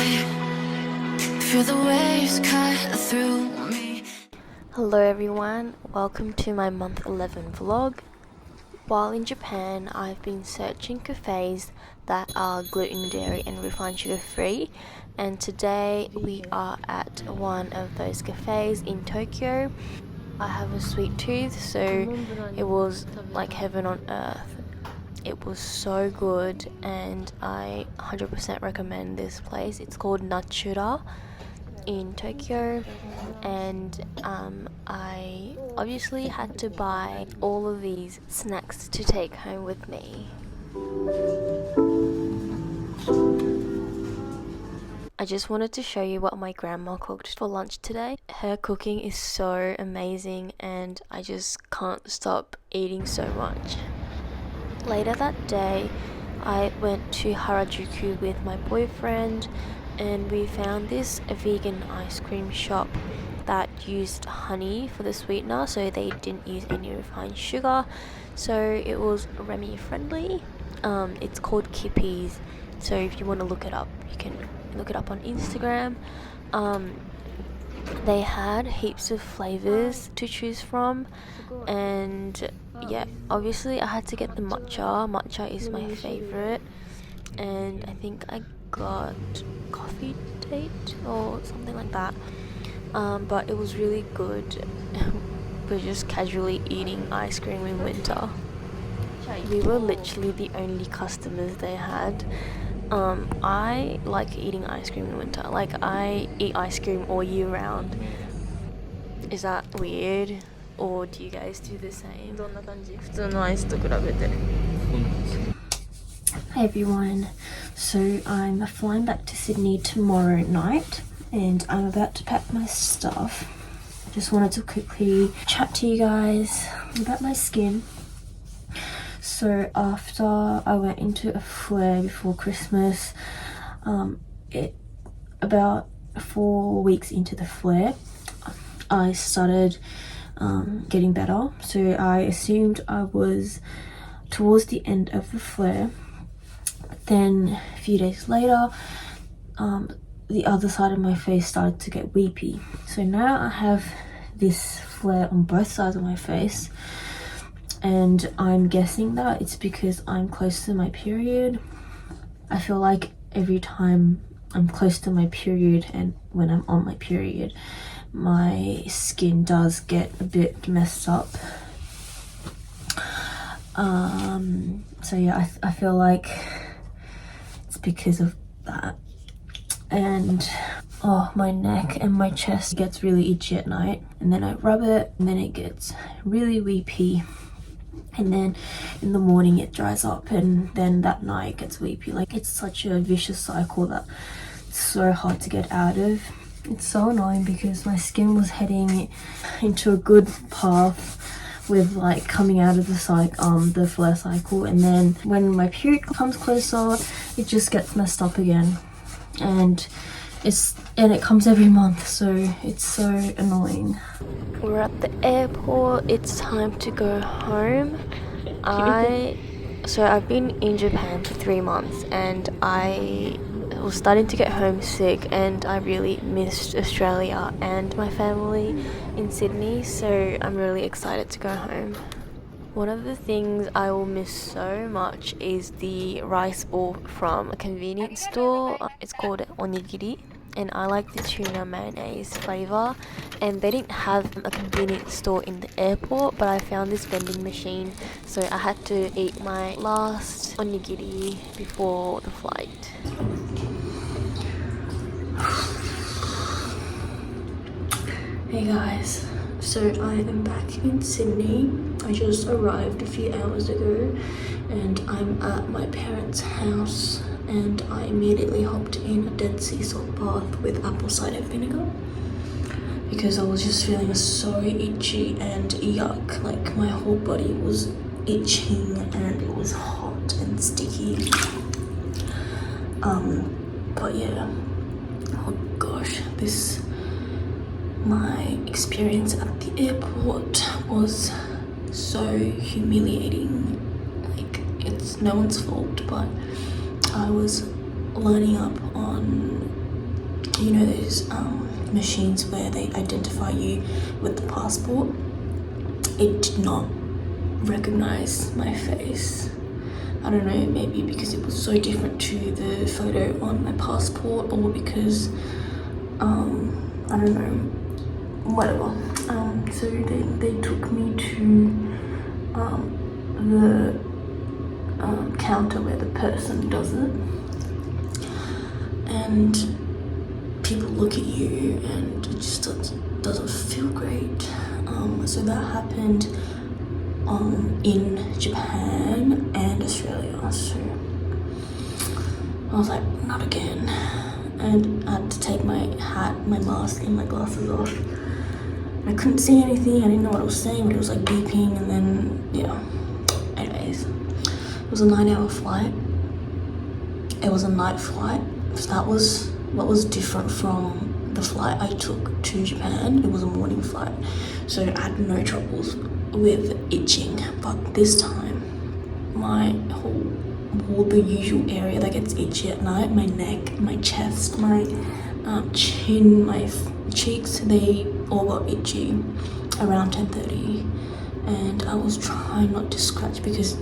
Feel the waves cut through me. Hello everyone, welcome to my month 11 vlog. While in Japan, I've been searching cafes that are gluten, dairy and refined sugar free, and today we are at one of those cafes in Tokyo. I have a sweet tooth, so it was like heaven on earth. It was so good and I 100% recommend this place. It's called Natura in Tokyo, and I obviously had to buy all of these snacks to take home with me. I just wanted to show you what my grandma cooked for lunch today. Her cooking is so amazing and I just can't stop eating so much. Later that day, I went to Harajuku with my boyfriend and we found this vegan ice cream shop that used honey for the sweetener, so they didn't use any refined sugar, so it was Remi friendly. It's called Kippies, so if you want to look it up, you can look it up on Instagram. They had heaps of flavors to choose from, and yeah, obviously I had to get the matcha is my favorite, and I think I got coffee date or something like that, but it was really good. We're just casually eating ice cream in winter. We were literally the only customers they had. I like eating ice cream in winter. Like, I eat ice cream all year round. Is that weird? Or do you guys do the same? Hey everyone, so I'm flying back to Sydney tomorrow night and I'm about to pack my stuff. Just wanted to quickly chat to you guys about my skin. So after I went into a flare before Christmas, about 4 weeks into the flare, I started getting better. So I assumed I was towards the end of the flare. Then a few days later, the other side of my face started to get weepy. So now I have this flare on both sides of my face, and I'm guessing that it's because I'm close to my period. I feel like every time I'm close to my period and when I'm on my period, my skin does get a bit messed up. So yeah, I feel like it's because of that. And my neck and my chest gets really itchy at night, and then I rub it and then it gets really weepy, and then in the morning it dries up, and then that night it gets weepy. Like, it's such a vicious cycle that it's so hard to get out of. It's so annoying because my skin was heading into a good path with like coming out of the flare cycle, and then when my period comes closer it just gets messed up again, and it comes every month, so it's so annoying. We're at the airport, it's time to go home. I've been in Japan for 3 months and I was starting to get homesick, and I really missed Australia and my family in Sydney, so I'm really excited to go home. One of the things I will miss so much is the rice ball from a convenience store. It's called onigiri, and I like the tuna mayonnaise flavor, and they didn't have a convenience store in the airport, but I found this vending machine, so I had to eat my last onigiri before the flight. Hey guys, so I am back in Sydney. I just arrived a few hours ago and I'm at my parents' house, and I immediately hopped in a Dead Sea salt bath with apple cider vinegar because I was just feeling so itchy and yuck. Like, my whole body was itching and it was hot and sticky. But yeah, oh gosh, my experience at the airport was so humiliating. Like, it's no one's fault, but I was lining up on you know those machines where they identify you with the passport. It did not recognize my face. I don't know, maybe because it was so different to the photo on my passport, or because I don't know, whatever. So they took me to the counter where the person does it, and people look at you and it just doesn't feel great. So that happened in Japan and Australia. So I was like, not again. And I had to take my hat, my mask and my glasses off. I couldn't see anything, I didn't know what I was saying, but it was like beeping, and then yeah. Anyways, it was a 9-hour flight. It was a night flight. So that was what was different from the flight I took to Japan. It was a morning flight. So I had no troubles with itching, but this time my whole the usual area that gets itchy at night, my neck, my chest, my chin, my cheeks, they all got itchy around 10:30, and I was trying not to scratch because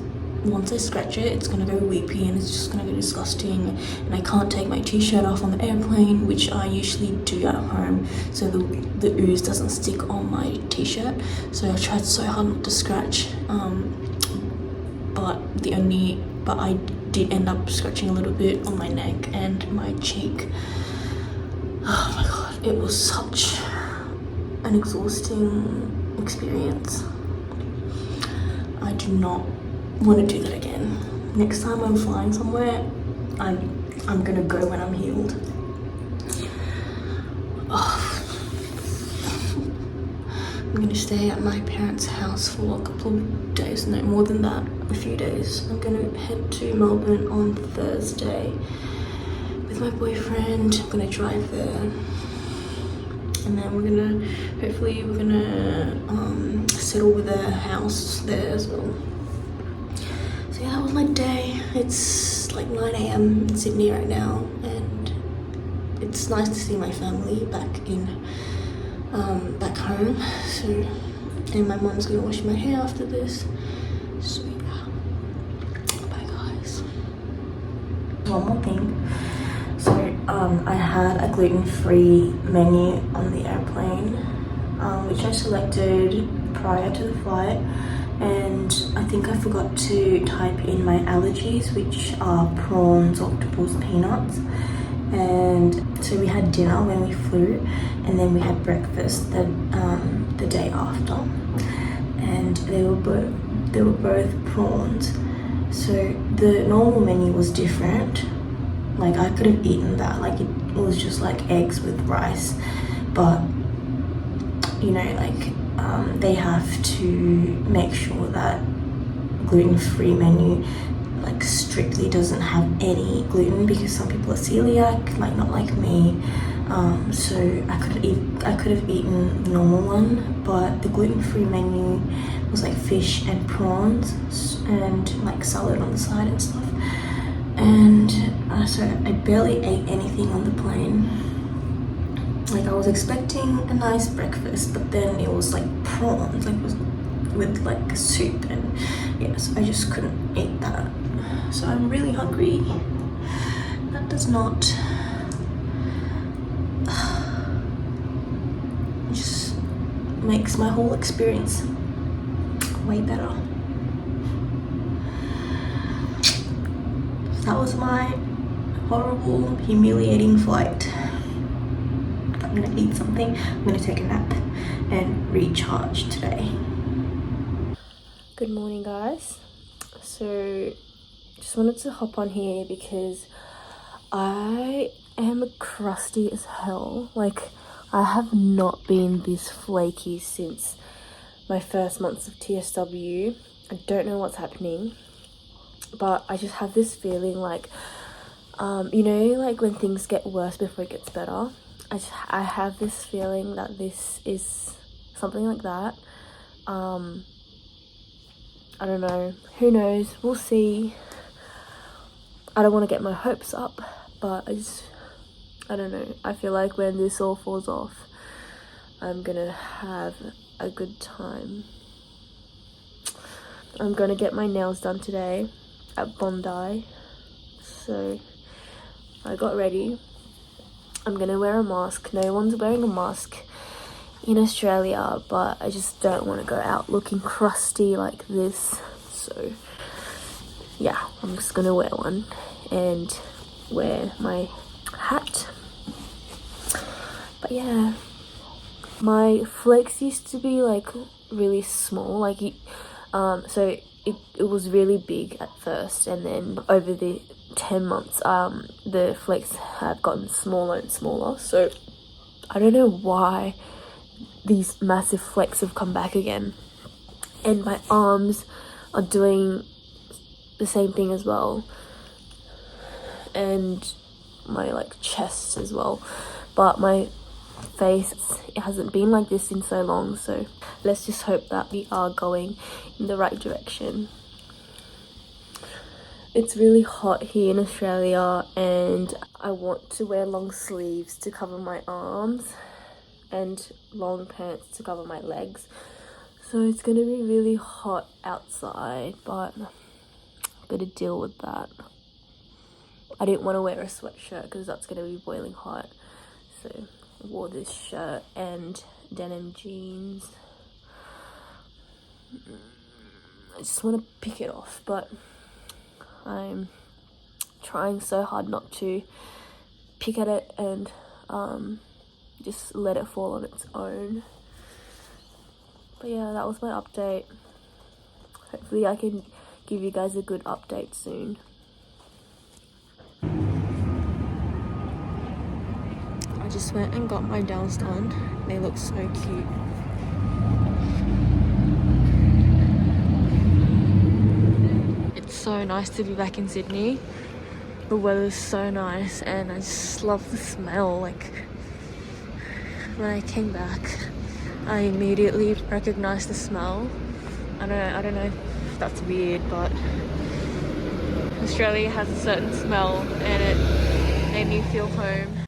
once I scratch it, it's gonna go weepy and it's just gonna go disgusting, and I can't take my t-shirt off on the airplane, which I usually do at home, so the ooze doesn't stick on my t-shirt. So I tried so hard not to scratch, but I did end up scratching a little bit on my neck and my cheek. Oh my god, it was such an exhausting experience. I do not want to do that again. Next time I'm flying somewhere, I'm gonna go when I'm healed. I'm gonna stay at my parents' house for a couple of days, no more than that, a few days. I'm gonna head to Melbourne on Thursday with my boyfriend. I'm gonna drive there, and then hopefully we're gonna settle with a house there as well. So yeah, that was my day. It's like 9 AM in Sydney right now, and it's nice to see my family back home. So, and my mom's gonna wash my hair after this. So yeah, bye guys. One more thing. So I had a gluten-free menu on the airplane, which I selected prior to the flight, and I think I forgot to type in my allergies, which are prawns, octopus, peanuts. And so we had dinner when we flew, and then we had breakfast the day after, and they were both prawns. So the normal menu was different. Like I could have eaten that, like it was just like eggs with rice, but you know, like they have to make sure that gluten-free menu like strictly doesn't have any gluten, because some people are celiac, like not like me. So I could have eaten the normal one, but the gluten-free menu was like fish and prawns and like salad on the side and stuff. And so I barely ate anything on the plane. Like I was expecting a nice breakfast, but then it was like prawns, like it was with like soup, and yeah, so I just couldn't eat that. So I'm really hungry. That does not just makes my whole experience way better. That was my horrible, humiliating flight. I'm gonna eat something, I'm gonna take a nap and recharge today. Good morning guys. So just wanted to hop on here because I am crusty as hell. Like I have not been this flaky since my first months of TSW. I don't know what's happening, but I just have this feeling like you know, like when things get worse before it gets better. I have this feeling that this is something like that. I don't know, who knows, we'll see. I don't want to get my hopes up, but I I don't know, I feel like when this all falls off, I'm gonna have a good time. I'm gonna get my nails done today at Bondi. So I got ready. I'm gonna wear a mask. No one's wearing a mask in Australia, but I just don't want to go out looking crusty like this. So yeah, I'm just gonna wear one and wear my hat. But yeah, my flakes used to be like really small, like so it was really big at first, and then over the 10 months the flakes have gotten smaller and smaller. So I don't know why these massive flakes have come back again, and my arms are doing the same thing as well, and my like chest as well. But my face, it hasn't been like this in so long, so let's just hope that we are going in the right direction. It's really hot here in Australia, and I want to wear long sleeves to cover my arms and long pants to cover my legs. So it's gonna be really hot outside, but I've got to deal with that. I didn't want to wear a sweatshirt because that's gonna be boiling hot, so I wore this shirt and denim jeans. I just want to pick it off, but I'm trying so hard not to pick at it and just let it fall on its own. But yeah, that was my update. Hopefully I can give you guys a good update soon. I just went and got my nails done. They look so cute. It's so nice to be back in Sydney. The weather's so nice, and I just love the smell. Like, when I came back, I immediately recognized the smell. I don't know if that's weird, but Australia has a certain smell, and it made me feel home.